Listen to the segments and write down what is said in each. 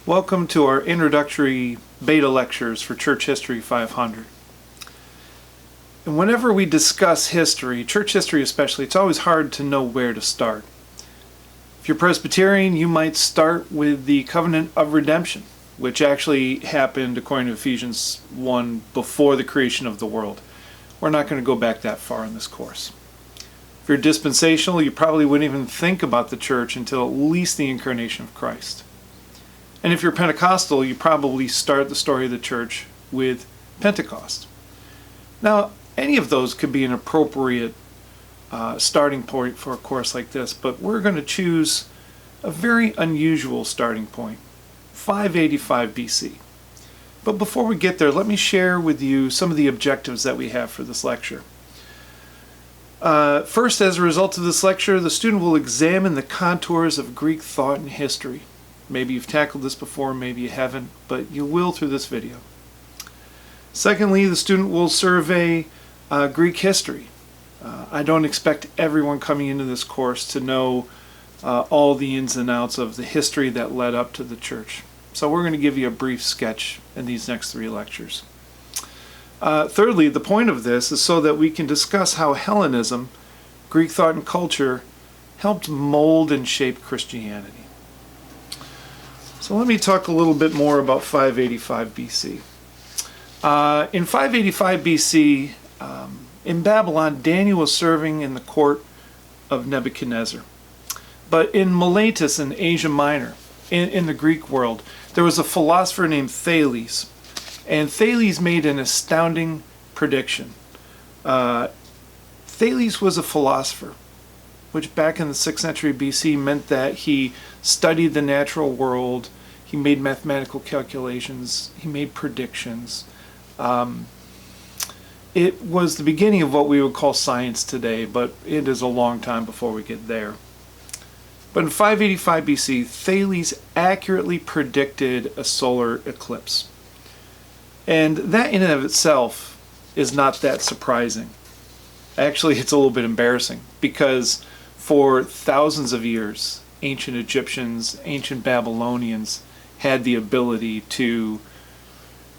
Welcome to our introductory beta lectures for Church History 500. And whenever we discuss history, church history especially, it's always hard to know where to start. If you're Presbyterian, you might start with the covenant of redemption, which actually happened, according to Ephesians 1, before the creation of the world. We're not going to go back that far in this course. If you're dispensational, you probably wouldn't even think about the church until at least the incarnation of Christ. And if you're Pentecostal, you probably start the story of the church with Pentecost. Now, any of those could be an appropriate starting point for a course like this, but we're going to choose a very unusual starting point, 585 BC. But before we get there, let me share with you some of the objectives that we have for this lecture. First, as a result of this lecture, the student will examine the contours of Greek thought and history. Maybe you've tackled this before, maybe you haven't, but you will through this video. Secondly, the student will survey Greek history. I don't expect everyone coming into this course to know all the ins and outs of the history that led up to the church. So we're going to give you a brief sketch in these next three lectures. Thirdly, the point of this is so that we can discuss how Hellenism, Greek thought and culture, helped mold and shape Christianity. So let me talk a little bit more about 585 BC. In 585 BC, in Babylon, Daniel was serving in the court of Nebuchadnezzar. But in Miletus in Asia Minor, in the Greek world, there was a philosopher named Thales. And Thales made an astounding prediction. Thales was a philosopher, which back in the 6th century BC meant that he studied the natural world, he made mathematical calculations, he made predictions. It was the beginning of what we would call science today, but it is a long time before we get there. But in 585 BC, Thales accurately predicted a solar eclipse. And that in and of itself is not that surprising. Actually, it's a little bit embarrassing because for thousands of years, ancient Egyptians, ancient Babylonians had the ability to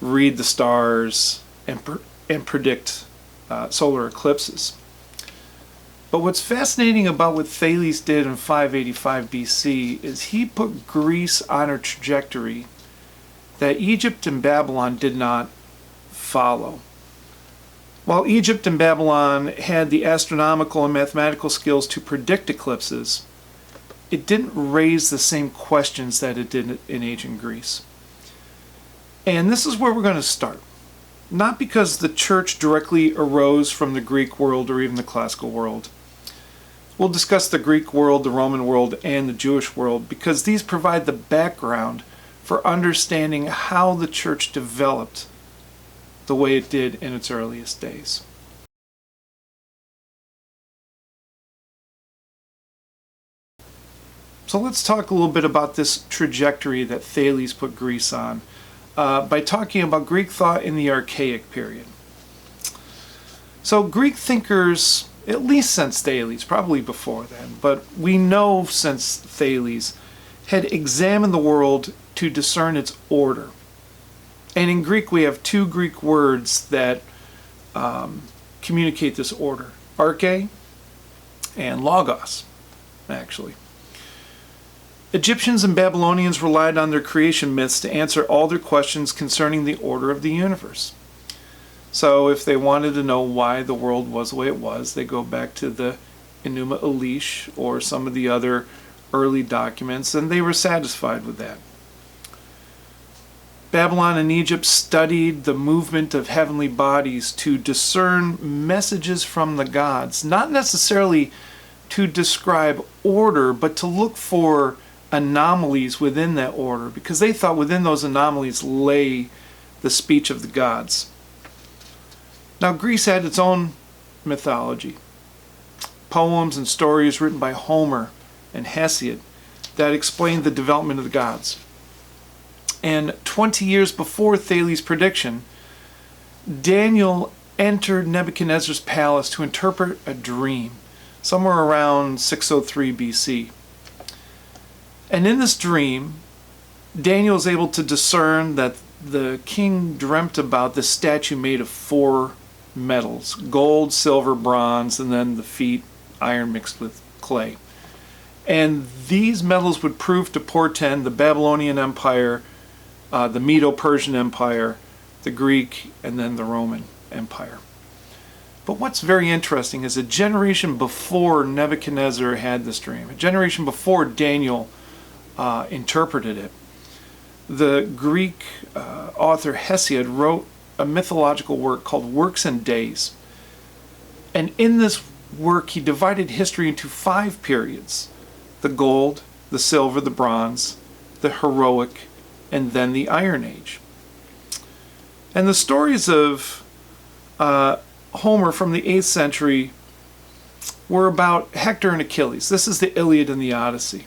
read the stars and predict solar eclipses. But what's fascinating about what Thales did in 585 BC is he put Greece on a trajectory that Egypt and Babylon did not follow. While Egypt and Babylon had the astronomical and mathematical skills to predict eclipses, it didn't raise the same questions that it did in ancient Greece. And this is where we're going to start. Not because the church directly arose from the Greek world or even the classical world. We'll discuss the Greek world, the Roman world, and the Jewish world because these provide the background for understanding how the church developed the way it did in its earliest days. So let's talk a little bit about this trajectory that Thales put Greece on by talking about Greek thought in the Archaic period. So Greek thinkers, at least since Thales, probably before then, but we know since Thales, had examined the world to discern its order. And in Greek we have two Greek words that communicate this order. Arche and logos, actually. Egyptians and Babylonians relied on their creation myths to answer all their questions concerning the order of the universe. So if they wanted to know why the world was the way it was, they go back to the Enuma Elish or some of the other early documents, and they were satisfied with that. Babylon and Egypt studied the movement of heavenly bodies to discern messages from the gods, not necessarily to describe order, but to look for anomalies within that order, because they thought within those anomalies lay the speech of the gods. Now, Greece had its own mythology, poems and stories written by Homer and Hesiod that explained the development of the gods. And 20 years before Thales' prediction, Daniel entered Nebuchadnezzar's palace to interpret a dream, somewhere around 603 BC. And in this dream, Daniel is able to discern that the king dreamt about this statue made of 4 metals: gold, silver, bronze, and then the feet iron mixed with clay. And these metals would prove to portend the Babylonian Empire, the Medo-Persian Empire, the Greek, and then the Roman Empire. But what's very interesting is a generation before Nebuchadnezzar had this dream, a generation before Daniel interpreted it, the Greek author Hesiod wrote a mythological work called Works and Days. And in this work, he divided history into 5 periods: the gold, the silver, the bronze, the heroic, and then the Iron Age. And the stories of Homer from the 8th century were about Hector and Achilles. This is the Iliad and the Odyssey.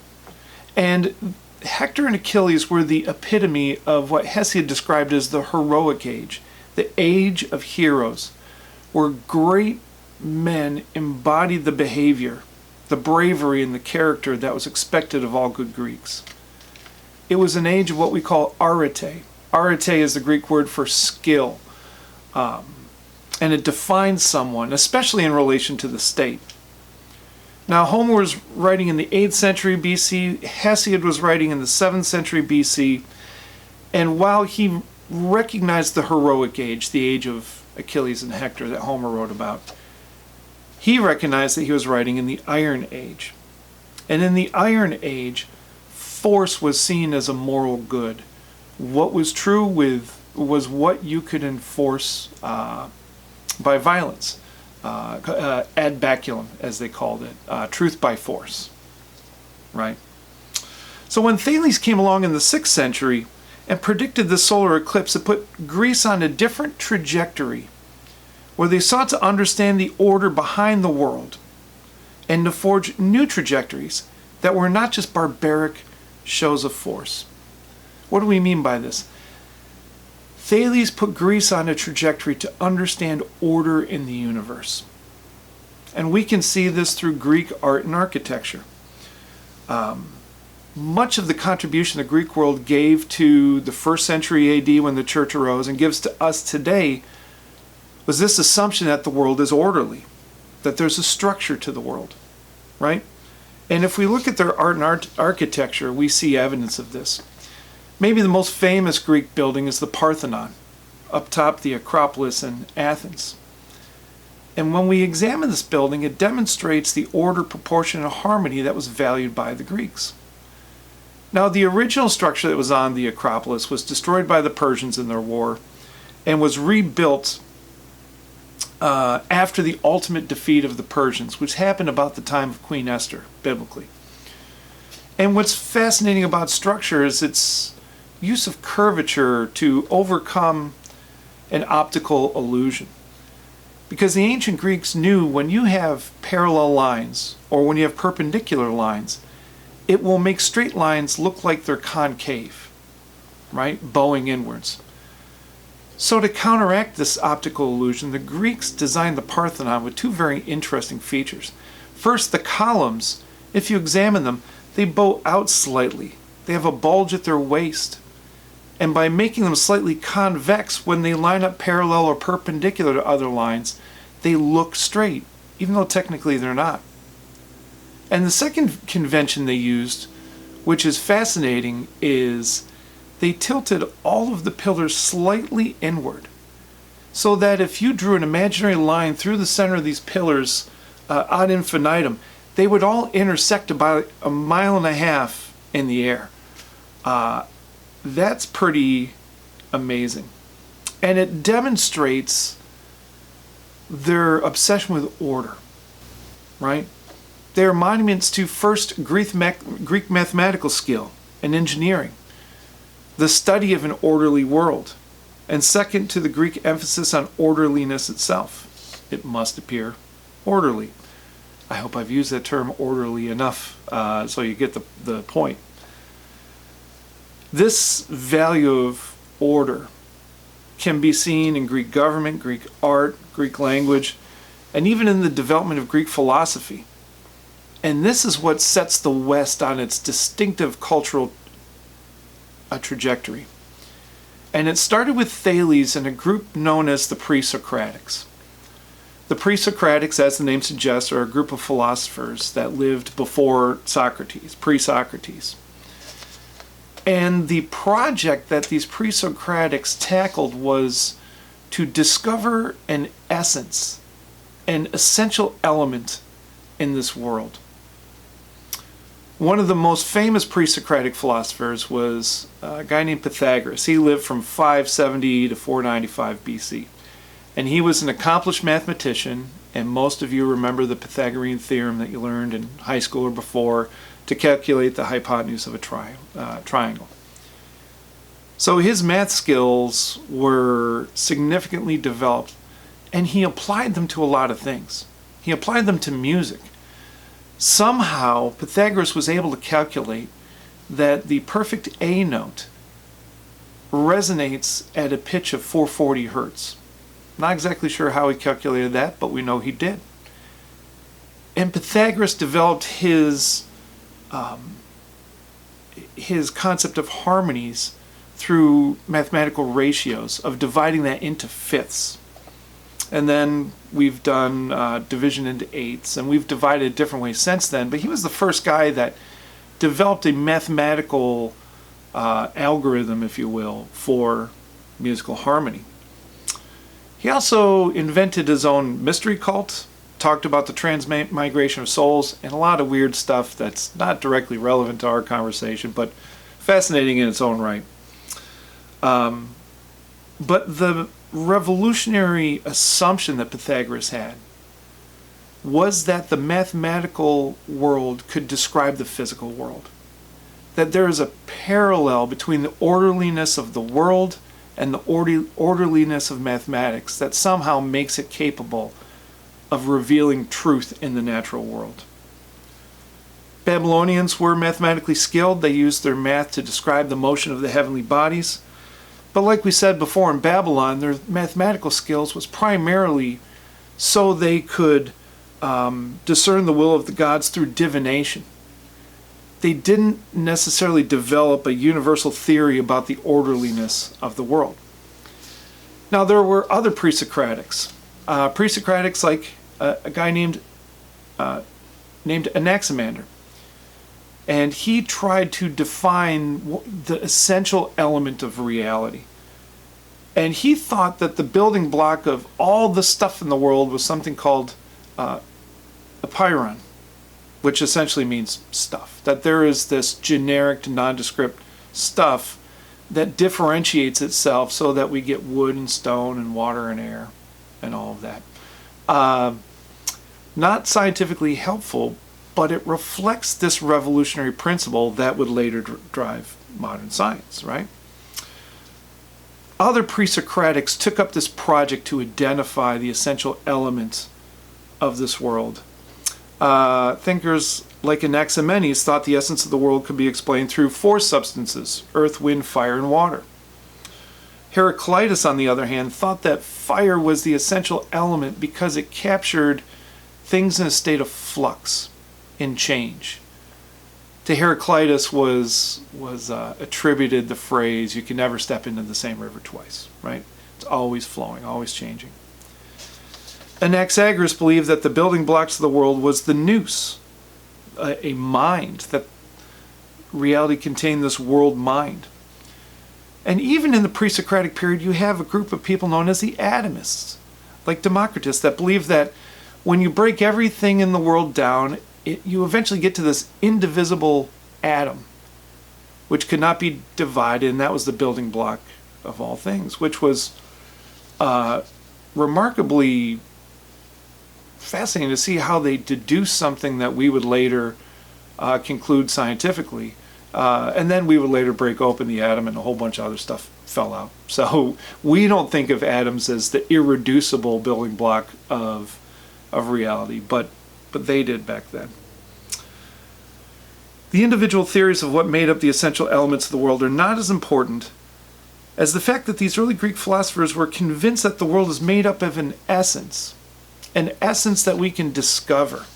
And Hector and Achilles were the epitome of what Hesiod described as the heroic age, the age of heroes, where great men embodied the behavior, the bravery, and the character that was expected of all good Greeks. It was an age of what we call arete. Arete is the Greek word for skill, and it defines someone, especially in relation to the state. Now, Homer was writing in the 8th century BC, Hesiod was writing in the 7th century BC, and while he recognized the heroic age, the age of Achilles and Hector that Homer wrote about, he recognized that he was writing in the Iron Age. And in the Iron Age, force was seen as a moral good. What was true was what you could enforce by violence. Ad baculum, as they called it, truth by force, right? So when Thales came along in the 6th century and predicted the solar eclipse, it put Greece on a different trajectory, where they sought to understand the order behind the world and to forge new trajectories that were not just barbaric shows of force. What do we mean by this? Thales put Greece on a trajectory to understand order in the universe. And we can see this through Greek art and architecture. Much of the contribution the Greek world gave to the 1st century AD when the church arose and gives to us today was this assumption that the world is orderly, that there's a structure to the world, right? And if we look at their art and architecture, we see evidence of this. Maybe the most famous Greek building is the Parthenon, up top the Acropolis in Athens. And when we examine this building, it demonstrates the order, proportion, and harmony that was valued by the Greeks. Now, the original structure that was on the Acropolis was destroyed by the Persians in their war and was rebuilt after the ultimate defeat of the Persians, which happened about the time of Queen Esther, biblically. And what's fascinating about structure is its use of curvature to overcome an optical illusion. Because the ancient Greeks knew when you have parallel lines or when you have perpendicular lines, it will make straight lines look like they're concave, right? Bowing inwards. So to counteract this optical illusion, the Greeks designed the Parthenon with 2 very interesting features. First, the columns, if you examine them, they bow out slightly. They have a bulge at their waist. And by making them slightly convex, when they line up parallel or perpendicular to other lines, they look straight, even though technically they're not. And the second convention they used, which is fascinating, is they tilted all of the pillars slightly inward, so that if you drew an imaginary line through the center of these pillars ad infinitum, they would all intersect about 1.5 miles in the air. That's pretty amazing. And it demonstrates their obsession with order, right? They are monuments to first Greek mathematical skill and engineering, the study of an orderly world, and second to the Greek emphasis on orderliness itself. It must appear orderly. I hope I've used that term orderly enough so you get the point. This value of order can be seen in Greek government, Greek art, Greek language, and even in the development of Greek philosophy. And this is what sets the West on its distinctive cultural a trajectory. And it started with Thales and a group known as the pre-socratics. The pre-socratics, as the name suggests, are a group of philosophers that lived before Socrates, pre-Socrates. And the project that these pre-socratics tackled was to discover an essence, an essential element in this world. One of the most famous pre-Socratic philosophers was a guy named Pythagoras. He lived from 570 to 495 BC. And he was an accomplished mathematician, and most of you remember the Pythagorean theorem that you learned in high school or before to calculate the hypotenuse of a triangle. So his math skills were significantly developed, and he applied them to a lot of things. He applied them to music. Somehow, Pythagoras was able to calculate that the perfect A note resonates at a pitch of 440 hertz. Not exactly sure how he calculated that, but we know he did. And Pythagoras developed his concept of harmonies through mathematical ratios of dividing that into fifths. And then we've done division into eighths, and we've divided different ways since then. But he was the first guy that developed a mathematical algorithm, if you will, for musical harmony. He also invented his own mystery cult, talked about the transmigration of souls, and a lot of weird stuff that's not directly relevant to our conversation, but fascinating in its own right. But the revolutionary assumption that Pythagoras had was that the mathematical world could describe the physical world. That there is a parallel between the orderliness of the world and the orderliness of mathematics that somehow makes it capable of revealing truth in the natural world. Babylonians were mathematically skilled. They used their math to describe the motion of the heavenly bodies. But like we said before, in Babylon, their mathematical skills was primarily so they could discern the will of the gods through divination. They didn't necessarily develop a universal theory about the orderliness of the world. Now, there were other pre-Socratics. Pre-Socratics like a guy named Anaximander. And he tried to define the essential element of reality. And he thought that the building block of all the stuff in the world was something called apeiron, which essentially means stuff. That there is this generic to nondescript stuff that differentiates itself so that we get wood and stone and water and air and all of that. Not scientifically helpful, but it reflects this revolutionary principle that would later drive modern science, right? Other pre-Socratics took up this project to identify the essential elements of this world. Thinkers like Anaximenes thought the essence of the world could be explained through four substances: earth, wind, fire, and water. Heraclitus, on the other hand, thought that fire was the essential element because it captured things in a state of flux, in change. To Heraclitus was attributed the phrase, "You can never step into the same river twice," right? It's always flowing, always changing. Anaxagoras believed that the building blocks of the world was the nous, a mind, that reality contained this world mind. And even in the pre-Socratic period, you have a group of people known as the atomists, like Democritus, that believe that when you break everything in the world down, you eventually get to this indivisible atom, which could not be divided, and that was the building block of all things, which was remarkably fascinating to see how they deduce something that we would later conclude scientifically, and then we would later break open the atom and a whole bunch of other stuff fell out. So we don't think of atoms as the irreducible building block of reality, but they did back then. The individual theories of what made up the essential elements of the world are not as important as the fact that these early Greek philosophers were convinced that the world is made up of an essence that we can discover.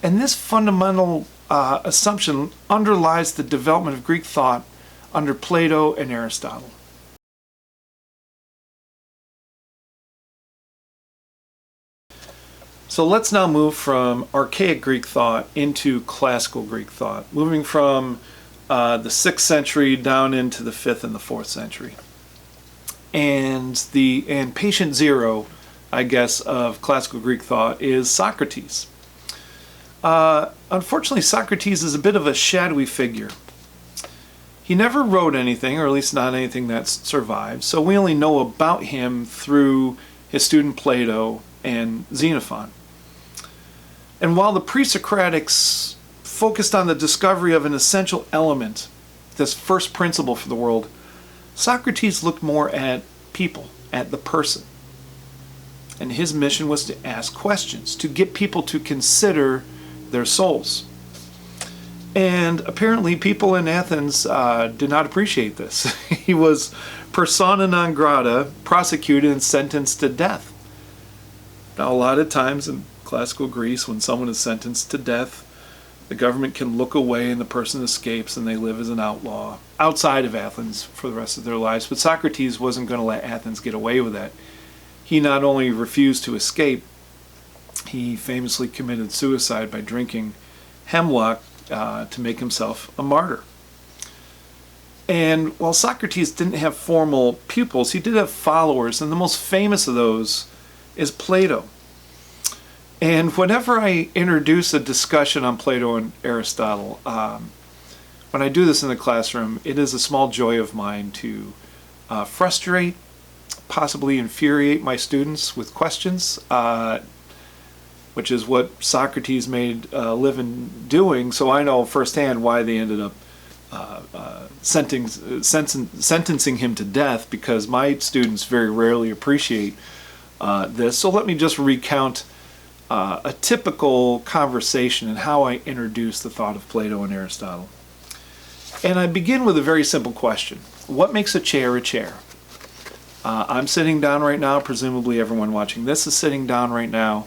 And this fundamental assumption underlies the development of Greek thought under Plato and Aristotle. So let's now move from archaic Greek thought into classical Greek thought, moving from the 6th century down into the 5th and the 4th century. And patient zero, I guess, of classical Greek thought is Socrates. Unfortunately, Socrates is a bit of a shadowy figure. He never wrote anything, or at least not anything that's survived, so we only know about him through his student Plato and Xenophon. And while the pre-socratics focused on the discovery of an essential element, this first principle for the world, Socrates looked more at people, at the person. And his mission was to ask questions, to get people to consider their souls. And apparently people in Athens did not appreciate this. He was persona non grata, prosecuted and sentenced to death. Now, a lot of times in classical Greece, when someone is sentenced to death, the government can look away and the person escapes and they live as an outlaw outside of Athens for the rest of their lives. But Socrates wasn't going to let Athens get away with that. He not only refused to escape, he famously committed suicide by drinking hemlock to make himself a martyr. And while Socrates didn't have formal pupils, he did have followers, and the most famous of those is Plato. And whenever I introduce a discussion on Plato and Aristotle, when I do this in the classroom, it is a small joy of mine to frustrate, possibly infuriate my students with questions, which is what Socrates made a living doing, so I know firsthand why they ended up sentencing him to death, because my students very rarely appreciate this. So let me just recount a typical conversation and how I introduce the thought of Plato and Aristotle. And I begin with a very simple question. What makes a chair a chair? I'm sitting down right now. Presumably everyone watching this is sitting down right now.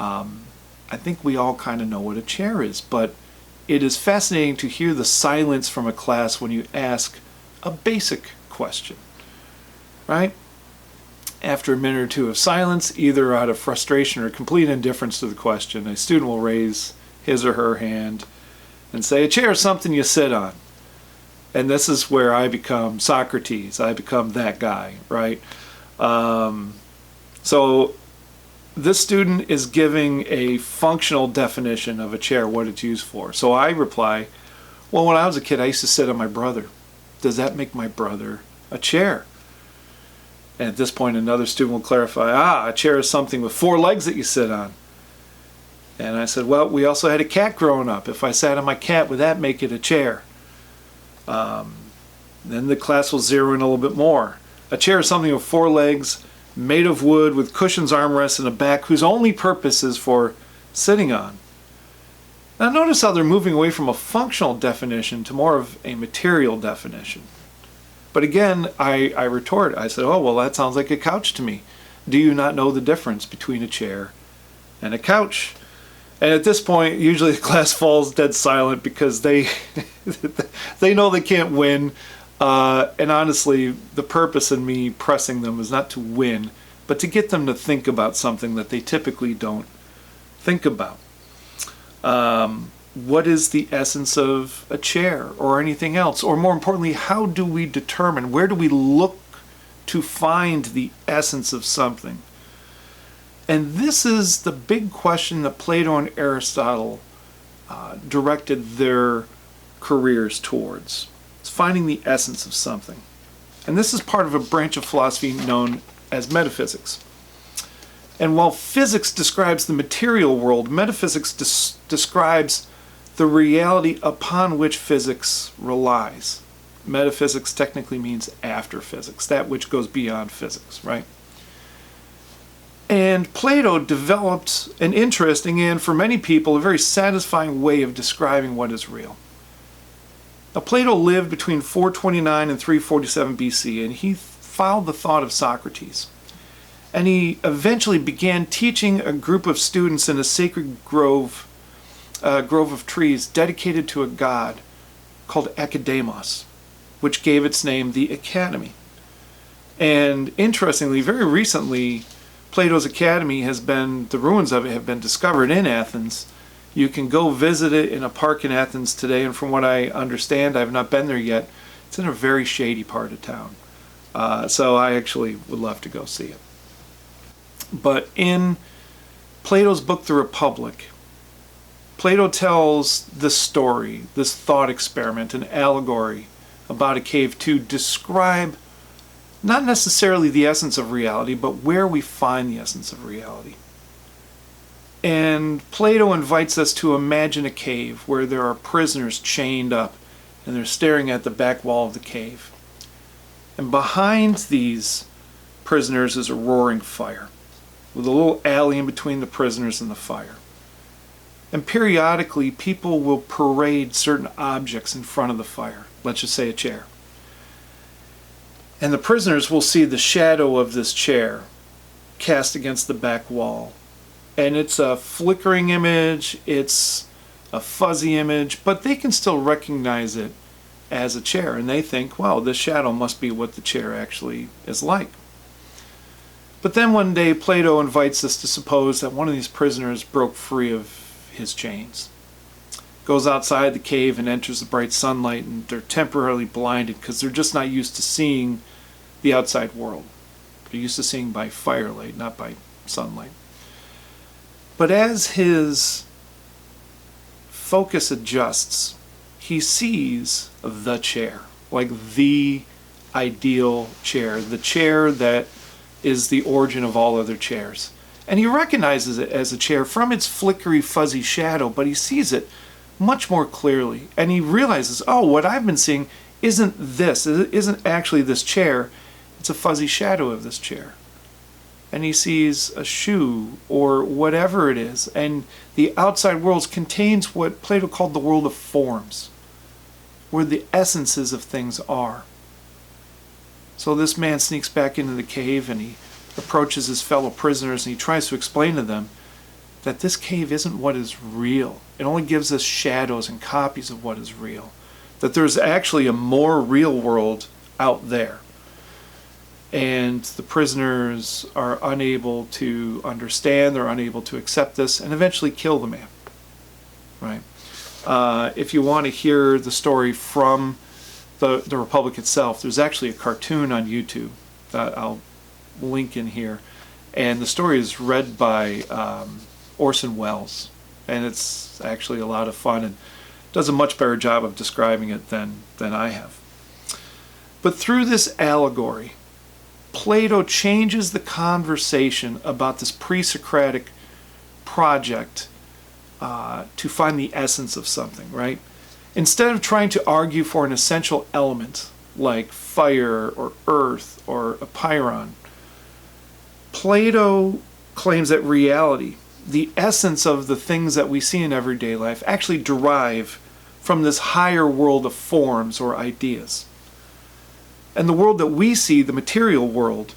I think we all kind of know what a chair is, but it is fascinating to hear the silence from a class when you ask a basic question, right? After a minute or two of silence, either out of frustration or complete indifference to the question, a student will raise his or her hand and say, a chair is something you sit on. And this is where I become Socrates. I become that guy, right? So this student is giving a functional definition of a chair, what it's used for. So I reply, well, when I was a kid, I used to sit on my brother. Does that make my brother a chair? And at this point, another student will clarify, a chair is something with 4 legs that you sit on. And I said, well, we also had a cat growing up. If I sat on my cat, would that make it a chair? Then the class will zero in a little bit more. A chair is something with 4 legs, made of wood, with cushions, armrests, and a back, whose only purpose is for sitting on. Now notice how they're moving away from a functional definition to more of a material definition. But again, I retort. I said, oh, well, that sounds like a couch to me. Do you not know the difference between a chair and a couch? And at this point, usually the class falls dead silent because they know they can't win. And honestly, the purpose in me pressing them is not to win, but to get them to think about something that they typically don't think about. What is the essence of a chair or anything else? Or more importantly, how do we determine, where do we look to find the essence of something? And this is the big question that Plato and Aristotle directed their careers towards. It's finding the essence of something. And this is part of a branch of philosophy known as metaphysics. And while physics describes the material world, metaphysics describes the reality upon which physics relies. Metaphysics technically means after physics, that which goes beyond physics, right? And Plato developed an interesting and, for many people, a very satisfying way of describing what is real. Now, Plato lived between 429 and 347 BC, and he followed the thought of Socrates. And he eventually began teaching a group of students in a sacred grove of trees dedicated to a god called Akademos. which gave its name the Academy. And interestingly, very recently, Plato's Academy the ruins of it have been discovered in Athens. You can go visit it in a park in Athens today, and from what I understand, I have not been there yet, it's in a very shady part of town. So I actually would love to go see it. But in Plato's book, The Republic, Plato tells this story, this thought experiment, an allegory about a cave to describe not necessarily the essence of reality, but where we find the essence of reality. And Plato invites us to imagine a cave where there are prisoners chained up and they're staring at the back wall of the cave. And behind these prisoners is a roaring fire, with a little alley in between the prisoners and the fire. And periodically, people will parade certain objects in front of the fire. Let's just say a chair. And the prisoners will see the shadow of this chair cast against the back wall. And it's a flickering image, it's a fuzzy image, but they can still recognize it as a chair. And they think, wow, this shadow must be what the chair actually is like. But then one day, Plato invites us to suppose that one of these prisoners broke free of his chains, goes outside the cave and enters the bright sunlight, and they're temporarily blinded because they're just not used to seeing the outside world. They're used to seeing by firelight, not by sunlight. But as his focus adjusts, he sees the chair, like the ideal chair, the chair that is the origin of all other chairs. And he recognizes it as a chair from its flickery, fuzzy shadow, but he sees it much more clearly. And he realizes, oh, what I've been seeing isn't this. It isn't actually this chair. It's a fuzzy shadow of this chair. And he sees a shoe or whatever it is. And the outside world contains what Plato called the world of forms, where the essences of things are. So this man sneaks back into the cave and he approaches his fellow prisoners and he tries to explain to them that this cave isn't what is real. It only gives us shadows and copies of what is real. That there's actually a more real world out there. And the prisoners are unable to understand, they're unable to accept this, and eventually kill the man. Right? If you want to hear the story from the Republic itself, there's actually a cartoon on YouTube that I'll link in here. And the story is read by Orson Welles. And it's actually a lot of fun and does a much better job of describing it than I have. But through this allegory, Plato changes the conversation about this pre-Socratic project to find the essence of something, right? Instead of trying to argue for an essential element like fire or earth or a pyrrhon, Plato claims that reality, the essence of the things that we see in everyday life, actually derive from this higher world of forms or ideas. And the world that we see, the material world,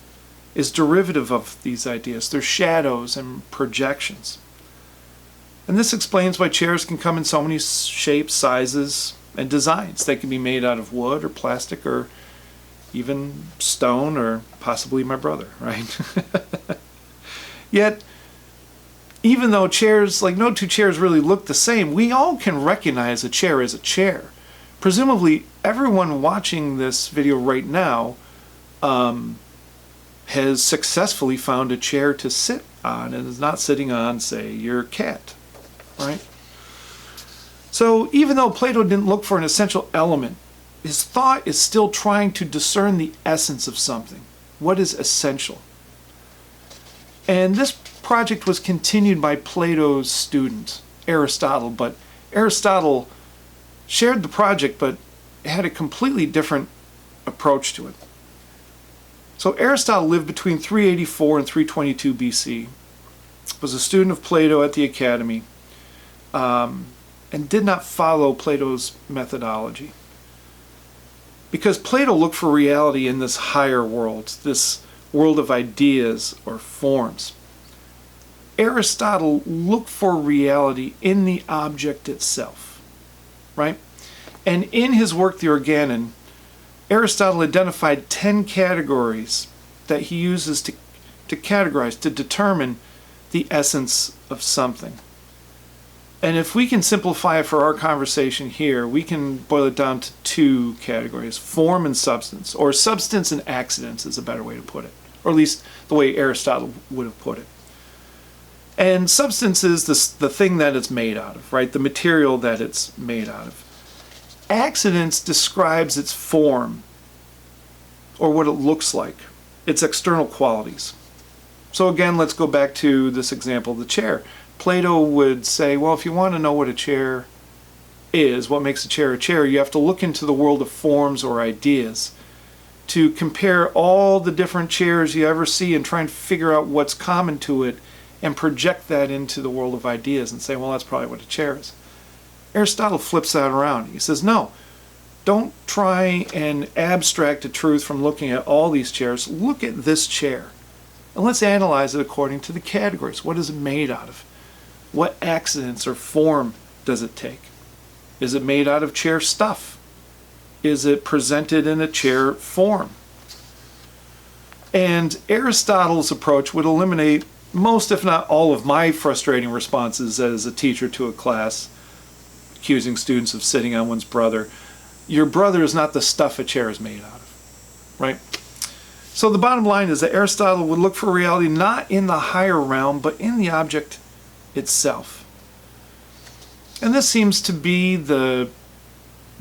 is derivative of these ideas. They're shadows and projections. And this explains why chairs can come in so many shapes, sizes, and designs. They can be made out of wood or plastic or even stone or possibly my brother, right? Yet, even though chairs, like no two chairs really look the same, we all can recognize a chair as a chair. Presumably, everyone watching this video right now has successfully found a chair to sit on and is not sitting on, say, your cat, right? So even though Plato didn't look for an essential element, his thought is still trying to discern the essence of something. What is essential? And this project was continued by Plato's student, Aristotle, but Aristotle shared the project but had a completely different approach to it. So Aristotle lived between 384 and 322 BC, was a student of Plato at the Academy, and did not follow Plato's methodology. Because Plato looked for reality in this higher world, this world of ideas or forms. Aristotle looked for reality in the object itself, right? And in his work, The Organon, Aristotle identified 10 categories that he uses to categorize, to determine the essence of something. And if we can simplify it for our conversation here, we can boil it down to 2 categories, form and substance, or substance and accidents is a better way to put it, or at least the way Aristotle would have put it. And substance is the thing that it's made out of, right? The material that it's made out of. Accidents describes its form, or what it looks like, its external qualities. So again, let's go back to this example of the chair. Plato would say, well, if you want to know what a chair is, what makes a chair, you have to look into the world of forms or ideas to compare all the different chairs you ever see and try and figure out what's common to it and project that into the world of ideas and say, well, that's probably what a chair is. Aristotle flips that around. He says, no, don't try and abstract a truth from looking at all these chairs. Look at this chair. And let's analyze it according to the categories. What is it made out of? What accidents or form does it take? Is it made out of chair stuff? Is it presented in a chair form? And Aristotle's approach would eliminate most, if not all, of my frustrating responses as a teacher to a class, accusing students of sitting on one's brother. Your brother is not the stuff a chair is made out of, right? So the bottom line is that Aristotle would look for reality not in the higher realm, but in the object itself. And this seems to be the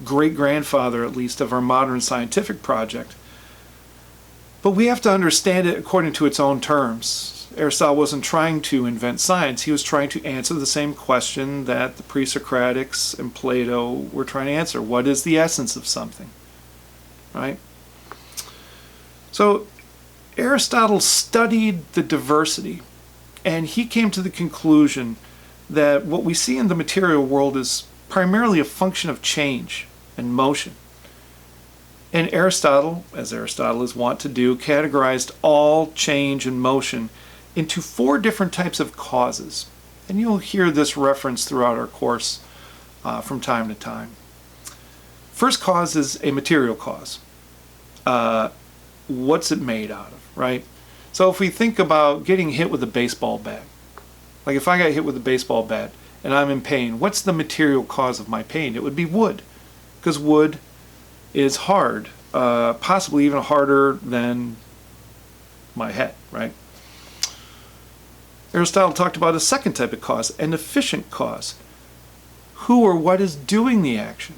great-grandfather, at least, of our modern scientific project. But we have to understand it according to its own terms. Aristotle wasn't trying to invent science. He was trying to answer the same question that the pre-socratics and Plato were trying to answer. What is the essence of something? Right? So Aristotle studied the diversity, and he came to the conclusion that what we see in the material world is primarily a function of change and motion. And Aristotle, as Aristotle is wont to do, categorized all change and motion into 4 different types of causes. And you'll hear this reference throughout our course from time to time. First cause is a material cause. What's it made out of, right? So if we think about getting hit with a baseball bat, like if I got hit with a baseball bat and I'm in pain, what's the material cause of my pain? It would be wood, because wood is hard, possibly even harder than my head, right? Aristotle talked about a second type of cause, an efficient cause. Who or what is doing the action?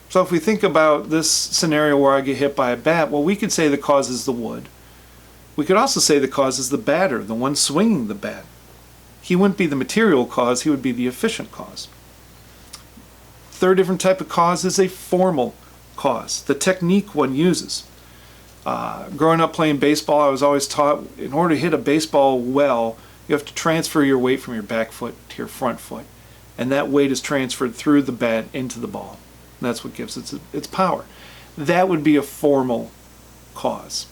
So if we think about this scenario where I get hit by a bat, well, we could say the cause is the wood. We could also say the cause is the batter, the one swinging the bat. He wouldn't be the material cause, he would be the efficient cause. Third different type of cause is a formal cause, the technique one uses. Growing up playing baseball, I was always taught in order to hit a baseball well, you have to transfer your weight from your back foot to your front foot. And that weight is transferred through the bat into the ball. And that's what gives it its power. That would be a formal cause.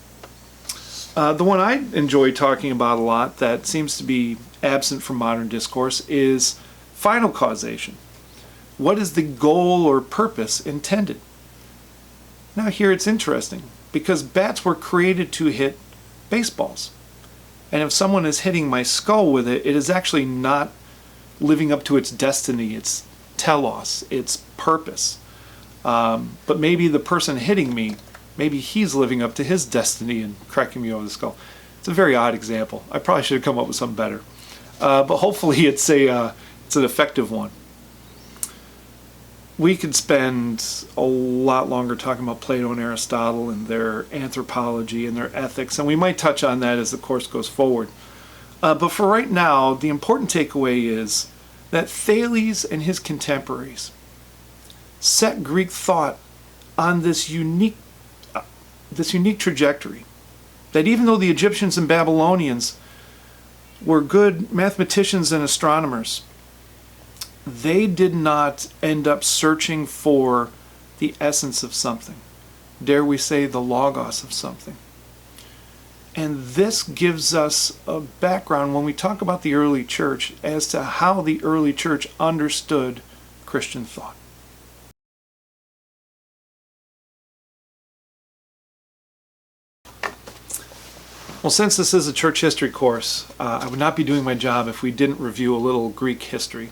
The one I enjoy talking about a lot that seems to be absent from modern discourse is final causation. What is the goal or purpose intended? Now here it's interesting, because bats were created to hit baseballs. And if someone is hitting my skull with it, it is actually not living up to its destiny, its telos, its purpose. But maybe the person hitting me, maybe he's living up to his destiny and cracking me over the skull. It's a very odd example. I probably should have come up with something better. But hopefully it's an effective one. We could spend a lot longer talking about Plato and Aristotle and their anthropology and their ethics, and we might touch on that as the course goes forward. But for right now, the important takeaway is that Thales and his contemporaries set Greek thought on this unique trajectory. That even though the Egyptians and Babylonians were good mathematicians and astronomers, they did not end up searching for the essence of something. Dare we say the logos of something. And this gives us a background when we talk about the early church as to how the early church understood Christian thought. Well, since this is a church history course, I would not be doing my job if we didn't review a little Greek history.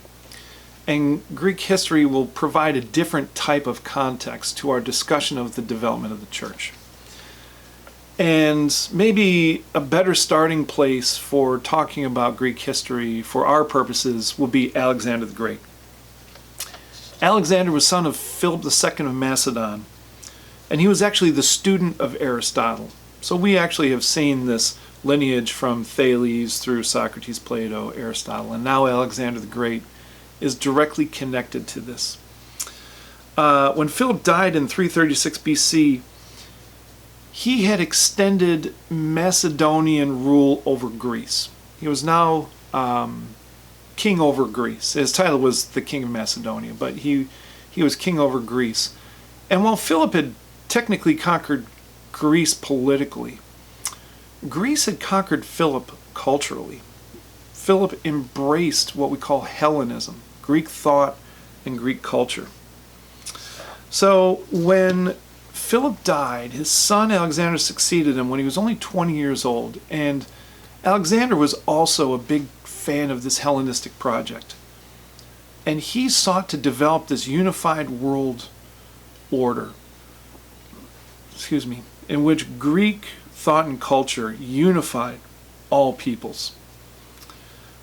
And Greek history will provide a different type of context to our discussion of the development of the church. And maybe a better starting place for talking about Greek history for our purposes will be Alexander the Great. Alexander was son of Philip II of Macedon, and he was actually the student of Aristotle. So we actually have seen this lineage from Thales through Socrates, Plato, Aristotle, and now Alexander the Great is directly connected to this. When Philip died in 336 BC, he had extended Macedonian rule over Greece. He was now king over Greece. His title was the King of Macedonia, but he was king over Greece. And while Philip had technically conquered Greece politically, Greece had conquered Philip culturally. Philip embraced what we call Hellenism, Greek thought and Greek culture. So when Philip died, his son Alexander succeeded him when he was only 20 years old, and Alexander was also a big fan of this Hellenistic project. And he sought to develop this unified world order, in which Greek thought and culture unified all peoples.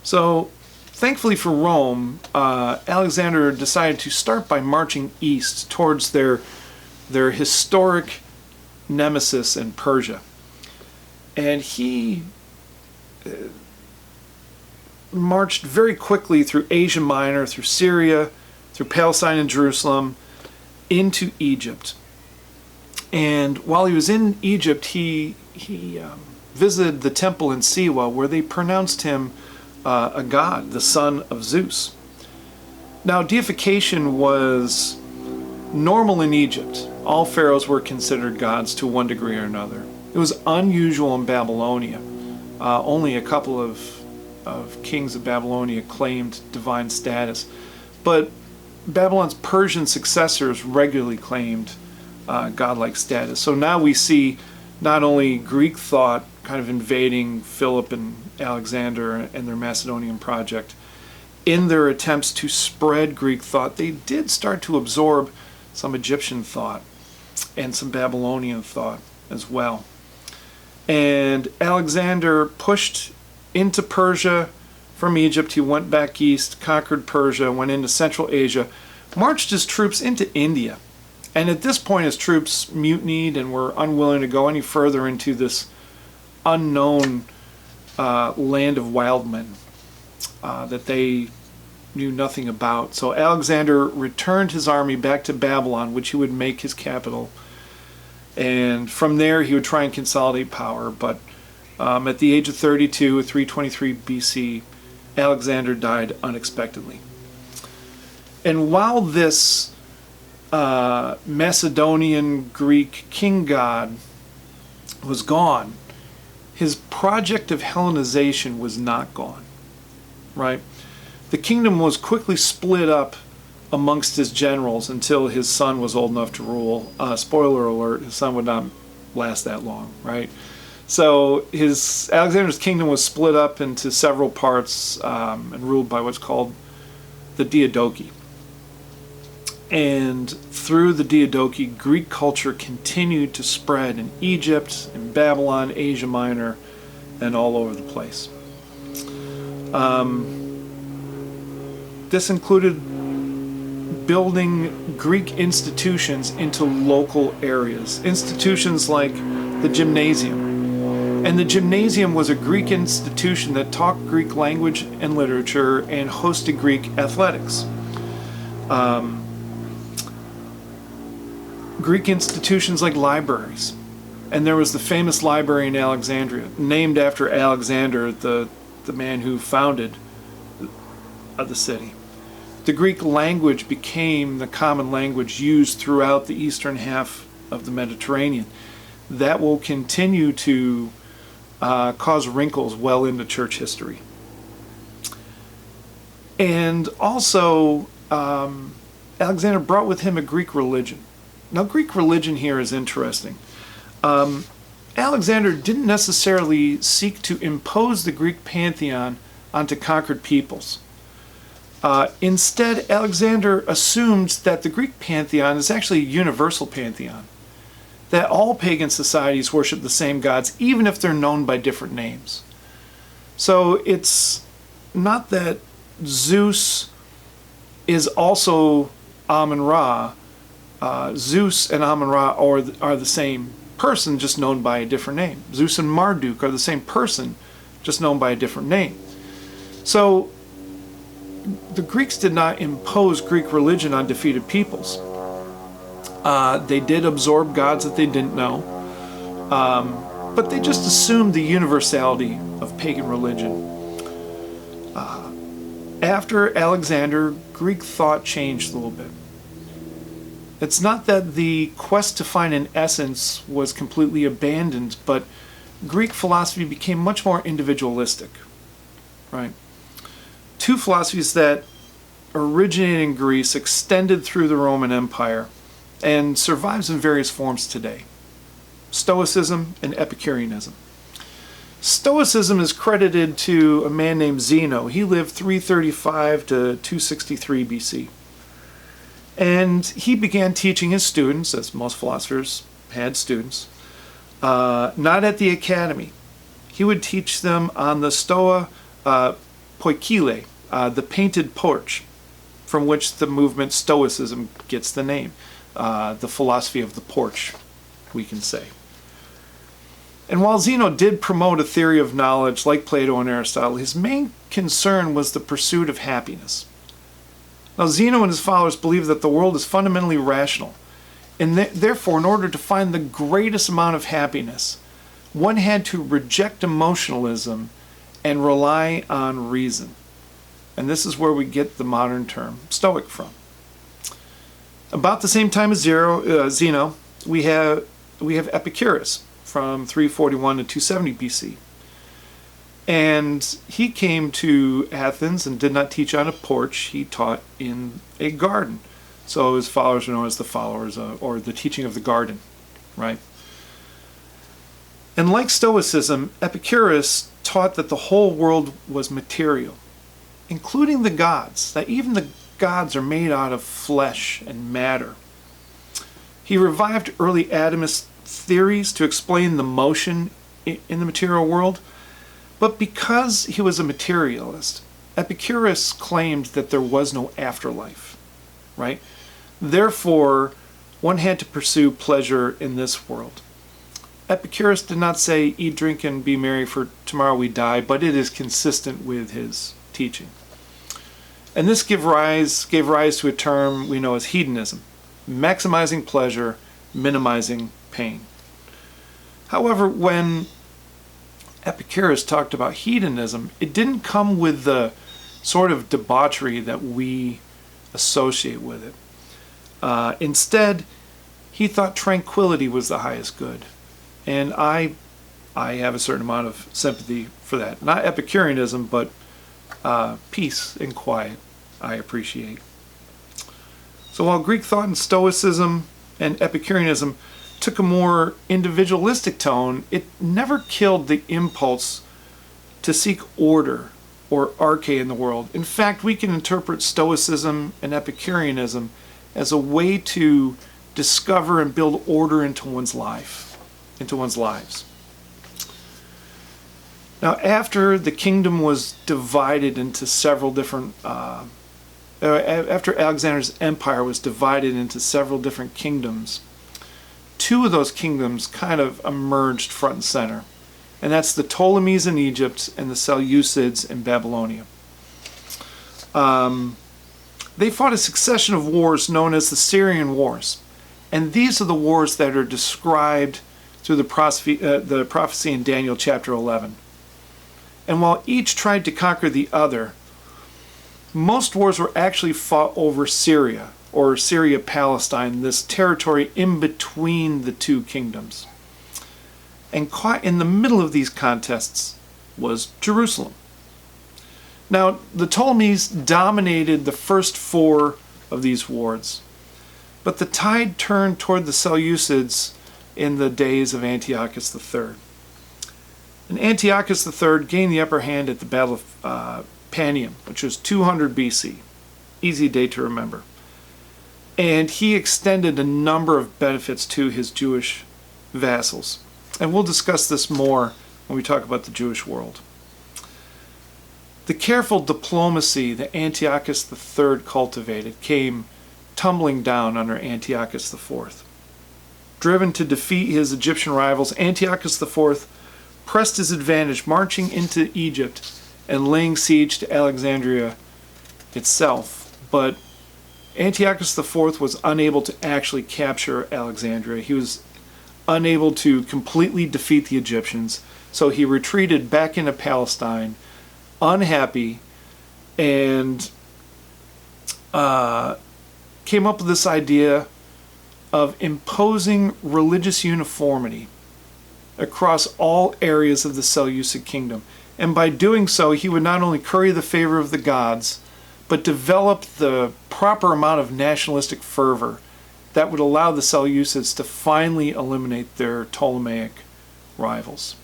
So, thankfully for Rome, Alexander decided to start by marching east towards their historic nemesis in Persia. And he marched very quickly through Asia Minor, through Syria, through Palestine and Jerusalem, into Egypt. And while he was in Egypt, he visited the temple in Siwa, where they pronounced him a god, the son of Zeus. Now, deification was normal in Egypt. All pharaohs were considered gods to one degree or another. It was unusual in Babylonia. Only a couple of kings of Babylonia claimed divine status. But Babylon's Persian successors regularly claimed godlike status. So now we see not only Greek thought kind of invading Philip and Alexander and their Macedonian project. In their attempts to spread Greek thought, they did start to absorb some Egyptian thought and some Babylonian thought as well. And Alexander pushed into Persia from Egypt. He went back east, conquered Persia, went into Central Asia, marched his troops into India. And at this point, his troops mutinied and were unwilling to go any further into this unknown land of wild men that they knew nothing about. So Alexander returned his army back to Babylon, which he would make his capital. And from there, he would try and consolidate power. But at the age of 32, 323 BC, Alexander died unexpectedly. And while this Macedonian Greek king god was gone, his project of Hellenization was not gone, right? The kingdom was quickly split up amongst his generals until his son was old enough to rule. Spoiler alert, his son would not last that long, right? So Alexander's kingdom was split up into several parts and ruled by what's called the Diadochi. And through the Diadochi, Greek culture continued to spread in Egypt, in Babylon, Asia Minor, and all over the place. This included building Greek institutions into local areas. Institutions like the gymnasium. And the gymnasium was a Greek institution that taught Greek language and literature and hosted Greek athletics. Greek institutions like libraries. And there was the famous library in Alexandria, named after Alexander, the man who founded the city. The Greek language became the common language used throughout the eastern half of the Mediterranean. That will continue to cause wrinkles well into church history. And also, Alexander brought with him a Greek religion. Now, Greek religion here is interesting. Alexander didn't necessarily seek to impose the Greek pantheon onto conquered peoples. Instead, Alexander assumed that the Greek pantheon is actually a universal pantheon, that all pagan societies worship the same gods, even if they're known by different names. So it's not that Zeus is also Amun-Ra. Zeus and Amun-Ra are the same person, just known by a different name. Zeus and Marduk are the same person, just known by a different name. So the Greeks did not impose Greek religion on defeated peoples. They did absorb gods that they didn't know, but they just assumed the universality of pagan religion. After Alexander, Greek thought changed a little bit. It's not that the quest to find an essence was completely abandoned, but Greek philosophy became much more individualistic, right? Two philosophies that originated in Greece, extended through the Roman Empire, and survives in various forms today: Stoicism and Epicureanism. Stoicism is credited to a man named Zeno. He lived 335 to 263 BC. And he began teaching his students, as most philosophers had students, not at the academy. He would teach them on the Stoa Poikile, the painted porch, from which the movement Stoicism gets the name, the philosophy of the porch, we can say. And while Zeno did promote a theory of knowledge like Plato and Aristotle, his main concern was the pursuit of happiness. Now, Zeno and his followers believed that the world is fundamentally rational, and therefore, in order to find the greatest amount of happiness, one had to reject emotionalism and rely on reason. And this is where we get the modern term Stoic from. About the same time as Zeno, we have Epicurus from 341 to 270 BC. And he came to Athens and did not teach on a porch. He taught in a garden. So his followers are known as the followers, or the teaching of the garden, right? And like Stoicism, Epicurus taught that the whole world was material, including the gods, that even the gods are made out of flesh and matter. He revived early atomist theories to explain the motion in the material world, but because he was a materialist, Epicurus claimed that there was no afterlife, right? Therefore, one had to pursue pleasure in this world. Epicurus did not say, eat, drink, and be merry, for tomorrow we die, but it is consistent with his teaching. And this gave rise to a term we know as hedonism, maximizing pleasure, minimizing pain. However, when Epicurus talked about hedonism, it didn't come with the sort of debauchery that we associate with it. Instead, he thought tranquility was the highest good. And I have a certain amount of sympathy for that. Not Epicureanism, but peace and quiet I appreciate. So while Greek thought and Stoicism and Epicureanism took a more individualistic tone, it never killed the impulse to seek order or arche in the world. In fact, we can interpret Stoicism and Epicureanism as a way to discover and build order into one's life, into one's lives. Now, after the kingdom was divided into several different, after Alexander's empire was divided into several different kingdoms, two of those kingdoms kind of emerged front and center. And that's the Ptolemies in Egypt and the Seleucids in Babylonia. They fought a succession of wars known as the Syrian Wars. And these are the wars that are described through the prophecy in Daniel chapter 11. And while each tried to conquer the other, most wars were actually fought over Syria, or Syria-Palestine, this territory in between the two kingdoms. And caught in the middle of these contests was Jerusalem. Now, the Ptolemies dominated the first four of these wars, but the tide turned toward the Seleucids in the days of Antiochus III. And Antiochus III gained the upper hand at the Battle of Panium, which was 200 BC. Easy date to remember. And he extended a number of benefits to his Jewish vassals. And we'll discuss this more when we talk about the Jewish world. The careful diplomacy that Antiochus III cultivated came tumbling down under Antiochus IV. Driven to defeat his Egyptian rivals, Antiochus IV pressed his advantage, marching into Egypt and laying siege to Alexandria itself. But Antiochus IV was unable to actually capture Alexandria. He was unable to completely defeat the Egyptians, so he retreated back into Palestine, unhappy, and came up with this idea of imposing religious uniformity across all areas of the Seleucid kingdom. And by doing so, he would not only curry the favor of the gods, but develop the proper amount of nationalistic fervor that would allow the Seleucids to finally eliminate their Ptolemaic rivals.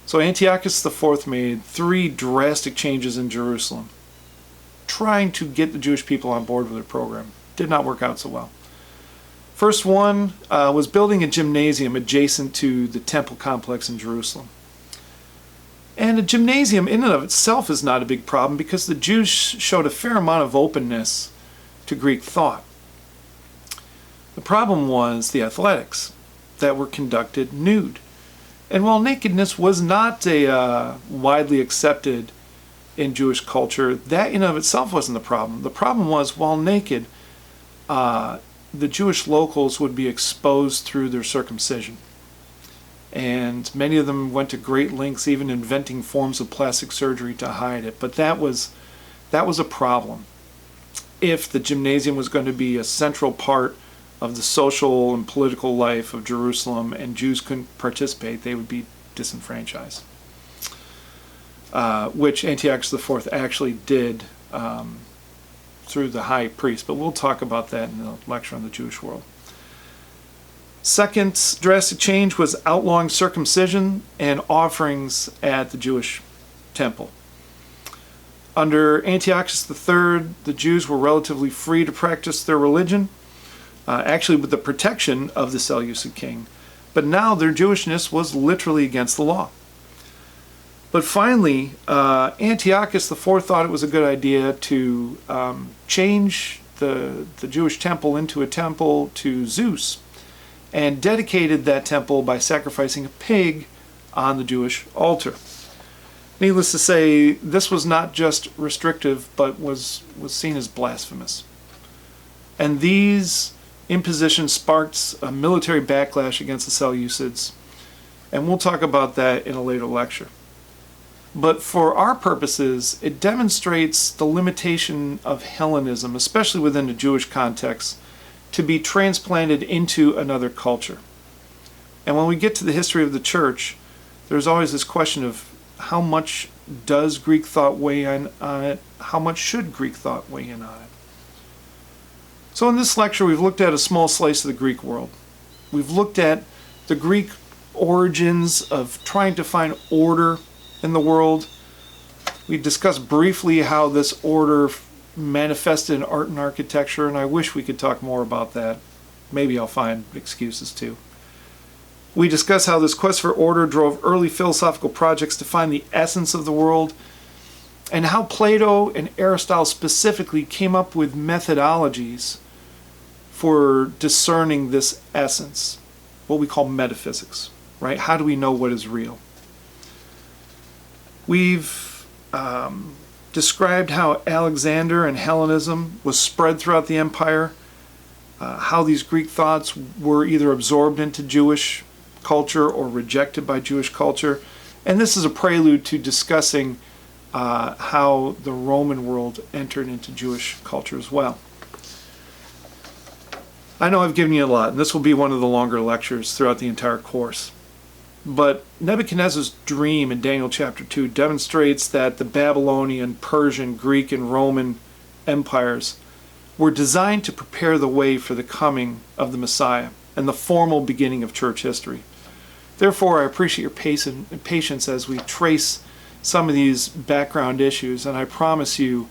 So Antiochus IV made 3 drastic changes in Jerusalem, trying to get the Jewish people on board with their program. Did not work out so well. First one was building a gymnasium adjacent to the temple complex in Jerusalem. And a gymnasium in and of itself is not a big problem because the Jews showed a fair amount of openness to Greek thought. The problem was the athletics that were conducted nude. And while nakedness was not widely accepted in Jewish culture, that in and of itself wasn't the problem. The problem was, while naked, the Jewish locals would be exposed through their circumcision. And many of them went to great lengths, even inventing forms of plastic surgery to hide it. But that was a problem. If the gymnasium was going to be a central part of the social and political life of Jerusalem and Jews couldn't participate, they would be disenfranchised. Which Antiochus IV actually did through the high priest, but we'll talk about that in the lecture on the Jewish world. Second drastic change was outlawing circumcision and offerings at the Jewish temple. Under Antiochus III, the Jews were relatively free to practice their religion, actually with the protection of the Seleucid king, but now their Jewishness was literally against the law. But finally, Antiochus IV thought it was a good idea to change the Jewish temple into a temple to Zeus, and dedicated that temple by sacrificing a pig on the Jewish altar. Needless to say, this was not just restrictive, but was seen as blasphemous. And these impositions sparked a military backlash against the Seleucids, and we'll talk about that in a later lecture. But for our purposes, it demonstrates the limitation of Hellenism, especially within the Jewish context, to be transplanted into another culture. And when we get to the history of the church, there's always this question of how much does Greek thought weigh in on it? How much should Greek thought weigh in on it? So in this lecture, we've looked at a small slice of the Greek world. We've looked at the Greek origins of trying to find order in the world. We discussed briefly how this order manifested in art and architecture, and I wish we could talk more about that. Maybe I'll find excuses too. We discussed how this quest for order drove early philosophical projects to find the essence of the world, and how Plato and Aristotle specifically came up with methodologies for discerning this essence, what we call metaphysics, right? How do we know what is real? We've described how Alexander and Hellenism was spread throughout the empire, how these Greek thoughts were either absorbed into Jewish culture or rejected by Jewish culture. And this is a prelude to discussing how the Roman world entered into Jewish culture as well. I know I've given you a lot, and this will be one of the longer lectures throughout the entire course. But Nebuchadnezzar's dream in Daniel chapter 2 demonstrates that the Babylonian, Persian, Greek, and Roman empires were designed to prepare the way for the coming of the Messiah. and the formal beginning of church history. Therefore, I appreciate your patience as we trace some of these background issues, and I promise you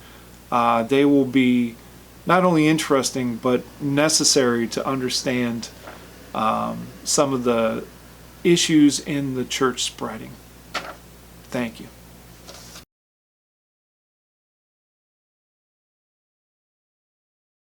they will be not only interesting but necessary to understand some of the issues in the church spreading. Thank you.